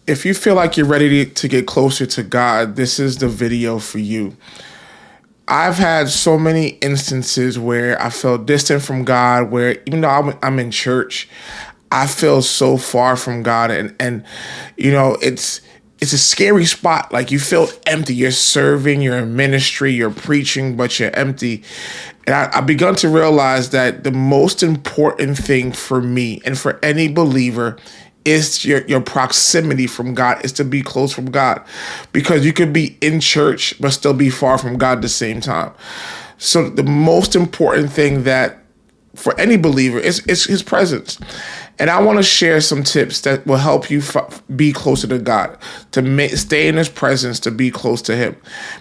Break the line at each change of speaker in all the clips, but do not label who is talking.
If you feel like you're ready to get closer to God, this is the video for you. I've had so many instances where I felt distant from God, where even though I'm in church, I feel so far from God. And it's a scary spot. Like, you feel empty. You're serving, you're in ministry, you're preaching, but you're empty. And I begun to realize that the most important thing for me and for any believer is your proximity from God, is to be close from God, because you could be in church but still be far from God at the same time. So the most important thing that for any believer is his presence. And I want to share some tips that will help you be closer to God, to stay in his presence, to be close to him,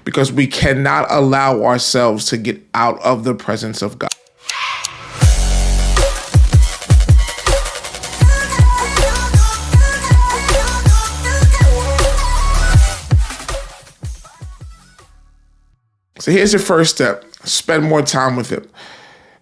because we cannot allow ourselves to get out of the presence of God. So here's your first step. Spend more time with him.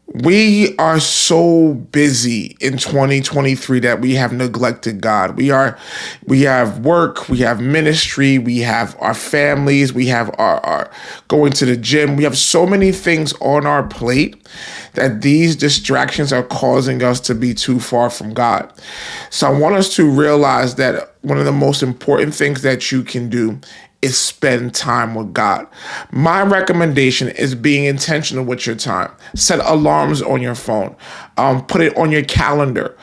We are so busy in 2023 that we have neglected God. We have work, we have ministry, we have our families, we have our going to the gym. We have so many things on our plate that these distractions are causing us to be too far from God. So I want us to realize that one of the most important things that you can do is spend time with God. My recommendation is being intentional with your time. Set alarms on your phone. Put it on your calendar.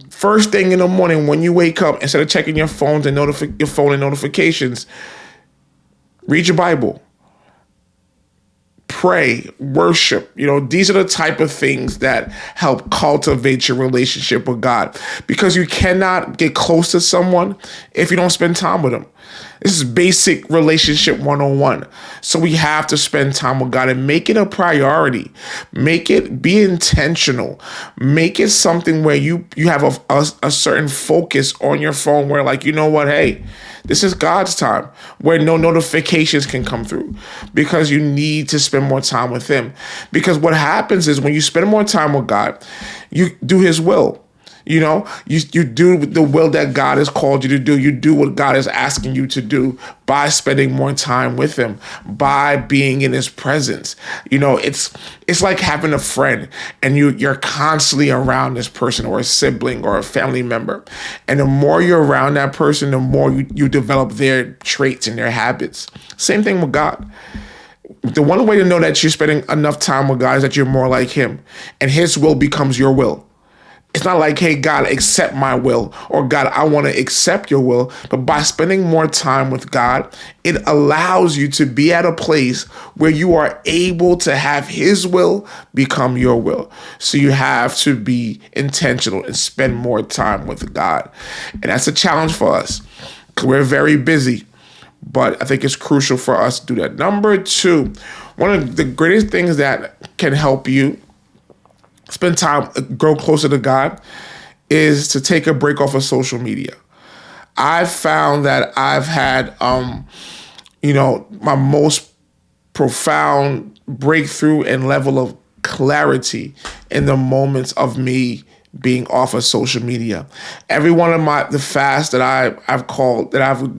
First thing in the morning when you wake up, instead of checking your phone and notifications, read your Bible. Pray, worship. These are the type of things that help cultivate your relationship with God, because you cannot get close to someone if you don't spend time with them. This is basic relationship 101. So we have to spend time with God and make it a priority. Be intentional. Make it something where you have a certain focus on your phone where, like, you know what, hey, this is God's time, where no notifications can come through, because you need to spend more time with him. Because what happens is when you spend more time with God, you do his will. You do the will that God has called you to do. You do what God is asking you to do by spending more time with him, by being in his presence. It's like having a friend, and you're constantly around this person, or a sibling or a family member. And the more you're around that person, the more you develop their traits and their habits. Same thing with God. The one way to know that you're spending enough time with God is that you're more like him, and his will becomes your will. It's not like, hey, God, accept my will, or God, I want to accept your will. But by spending more time with God, it allows you to be at a place where you are able to have his will become your will. So you have to be intentional and spend more time with God. And that's a challenge for us, because we're very busy. But I think it's crucial for us to do that. Number 2, one of the greatest things that can help you spend time, grow closer to God, is to take a break off of social media. I've found that I've had, my most profound breakthrough and level of clarity in the moments of me being off of social media. Every one of the fasts that I've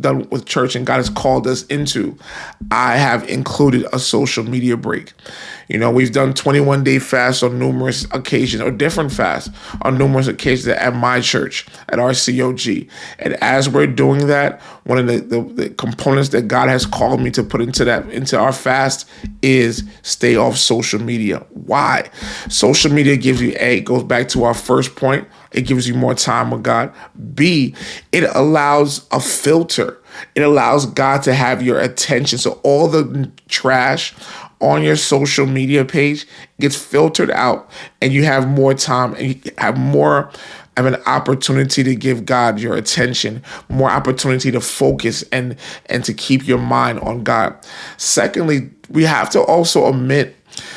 done with church and God has called us into, I have included a social media break. We've done 21-day fasts on numerous occasions, or different fasts on numerous occasions at my church, at our COG. And as we're doing that, one of the components that God has called me to put into our fast is stay off social media. Why? Social media gives you, A, goes back to our first point, it gives you more time with God. B, it allows a filter. It allows God to have your attention. So all the trash on your social media page gets filtered out, and you have more time, and you have more of an opportunity to give God your attention, more opportunity to focus and to keep your mind on God. Secondly, we have to also admit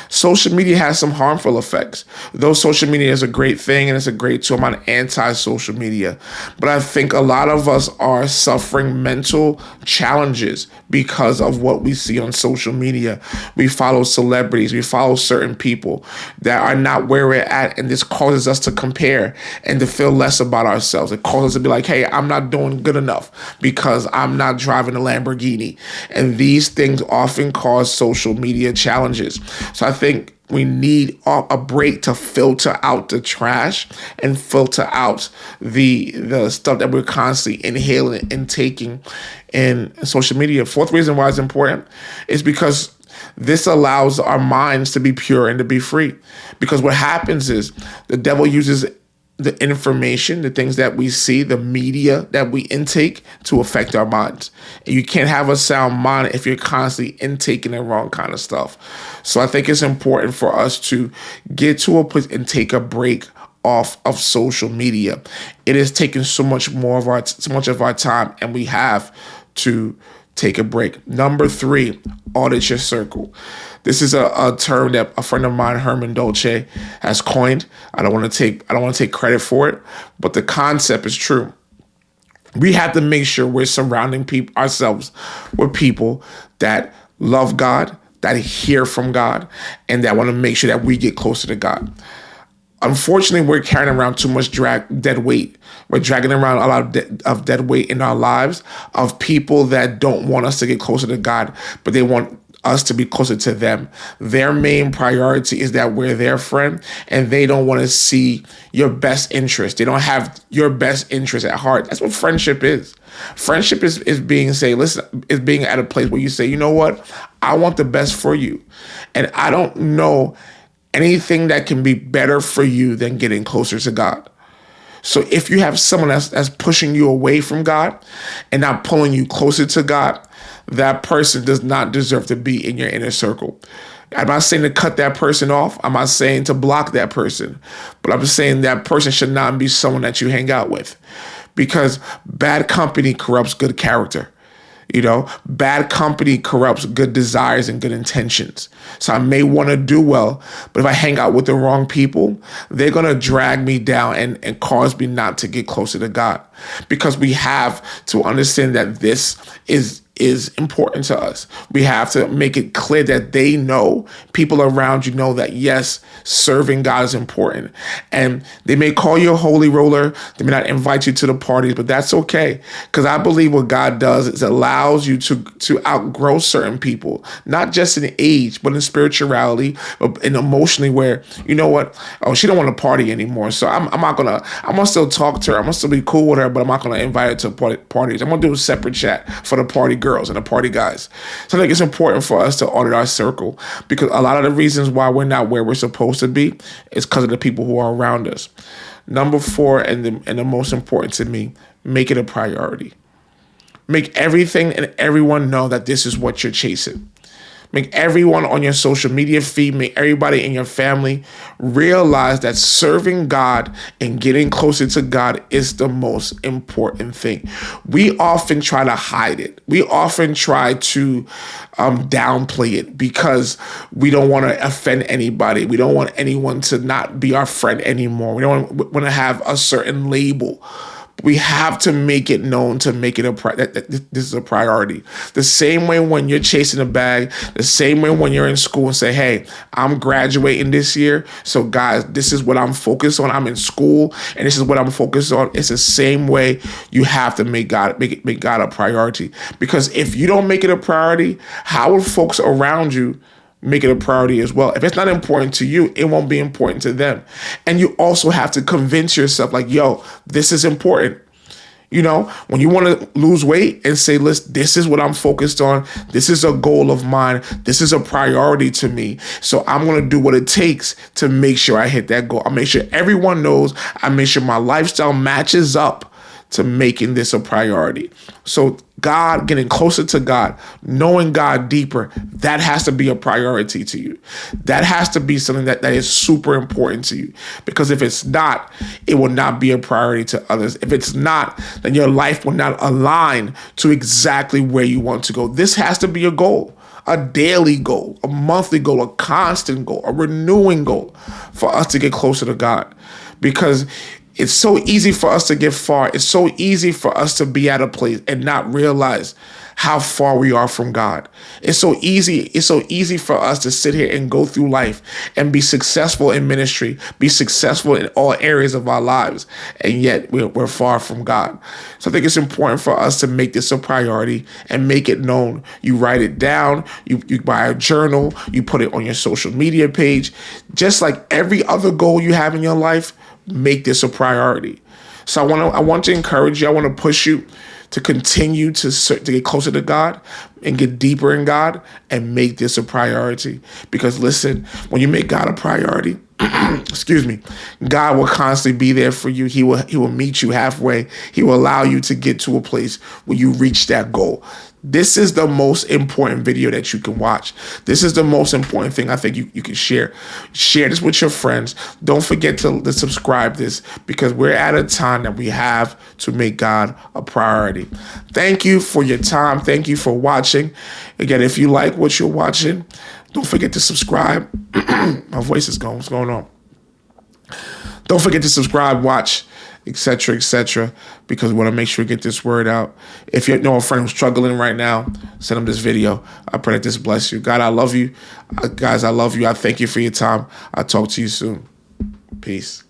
Social media has some harmful effects. Though social media is a great thing and it's a great tool, I'm not anti-social media. But I think a lot of us are suffering mental challenges because of what we see on social media. We follow celebrities, we follow certain people that are not where we're at, and this causes us to compare and to feel less about ourselves. It causes us to be like, hey, I'm not doing good enough because I'm not driving a Lamborghini. And these things often cause social media challenges. So I think we need a break to filter out the trash and filter out the stuff that we're constantly inhaling and taking in social media. Fourth reason why it's important is because this allows our minds to be pure and to be free. Because what happens is the devil uses the information, the things that we see, the media that we intake to affect our minds. And you can't have a sound mind if you're constantly intaking the wrong kind of stuff. So I think it's important for us to get to a place and take a break off of social media. It is taking so much of our time, and we have to take a break. Number 3, audit your circle. This is a term that a friend of mine, Herman Dolce, has coined. I don't want to take credit for it, but the concept is true. We have to make sure we're surrounding ourselves with people that love God, that hear from God, and that want to make sure that we get closer to God. Unfortunately, we're carrying around too much dead weight. We're dragging around a lot of dead weight in our lives of people that don't want us to get closer to God, but they want us to be closer to them. Their main priority is that we're their friend, and they don't want to see your best interest. They don't have your best interest at heart. That's what friendship is. Friendship is being at a place where you say, you know what? I want the best for you. And I don't know anything that can be better for you than getting closer to God. So if you have someone that's pushing you away from God and not pulling you closer to God, that person does not deserve to be in your inner circle. I'm not saying to cut that person off. I'm not saying to block that person. But I'm saying that person should not be someone that you hang out with, because bad company corrupts good character. Bad company corrupts good desires and good intentions. So I may want to do well, but if I hang out with the wrong people, they're going to drag me down and cause me not to get closer to God. Because we have to understand that this is important to us. We have to make it clear that they know, people around you know that, yes, serving God is important. And they may call you a holy roller. They may not invite you to the parties, but that's okay. Because I believe what God does is allows you to outgrow certain people, not just in age, but in spirituality and emotionally, where, you know what? Oh, she don't want to party anymore. So I'm gonna still talk to her. I'm gonna still be cool with her, but I'm not gonna invite her to parties. I'm gonna do a separate chat for the party girls and the party guys. So I think it's important for us to audit our circle, because a lot of the reasons why we're not where we're supposed to be is because of the people who are around us. Number 4, and the most important to me, make it a priority. Make everything and everyone know that this is what you're chasing. Make everyone on your social media feed, make everybody in your family realize that serving God and getting closer to God is the most important thing. We often try to hide it. We often try to downplay it because we don't want to offend anybody. We don't want anyone to not be our friend anymore. We don't want to have a certain label. We have to make it known, to make it that this is a priority. The same way when you're chasing a bag, the same way when you're in school and say, hey, I'm graduating this year. So guys, this is what I'm focused on. I'm in school and this is what I'm focused on. It's the same way you have to make God a priority. Because if you don't make it a priority, how will folks around you make it a priority as well? If it's not important to you, it won't be important to them. And you also have to convince yourself like, yo, this is important. When you want to lose weight and say, listen, this is what I'm focused on. This is a goal of mine. This is a priority to me. So I'm going to do what it takes to make sure I hit that goal. I'll make sure everyone knows. I make sure my lifestyle matches up to making this a priority. So God, getting closer to God, knowing God deeper, that has to be a priority to you. That has to be something that is super important to you. Because if it's not, it will not be a priority to others. If it's not, then your life will not align to exactly where you want to go. This has to be a goal. a daily goal, a monthly goal, a constant goal, a renewing goal for us to get closer to God. Because it's so easy for us to get far. It's so easy for us to be at a place and not realize how far we are from God. It's so easy. It's so easy for us to sit here and go through life and be successful in ministry, be successful in all areas of our lives, and yet we're far from God. So I think it's important for us to make this a priority and make it known. You write it down, you buy a journal, you put it on your social media page. Just like every other goal you have in your life, make this a priority. So I want to encourage you. I want to push you to continue to get closer to God and get deeper in God and make this a priority. Because listen, when you make God a priority, excuse me, God will constantly be there for you. He will meet you halfway. He will allow you to get to a place where you reach that goal. This is the most important video that you can watch. This is the most important thing I think you can share. Share this with your friends. Don't forget to subscribe this, because we're at a time that we have to make God a priority. Thank you for your time. Thank you for watching. Again, if you like what you're watching, don't forget to subscribe. My voice is going. What's going on? Don't forget to subscribe, watch, etc., because we want to make sure we get this word out. If you know a friend who's struggling right now, send them this video. I pray that this bless you. God, I love you. Guys, I love you. I thank you for your time. I'll talk to you soon. Peace.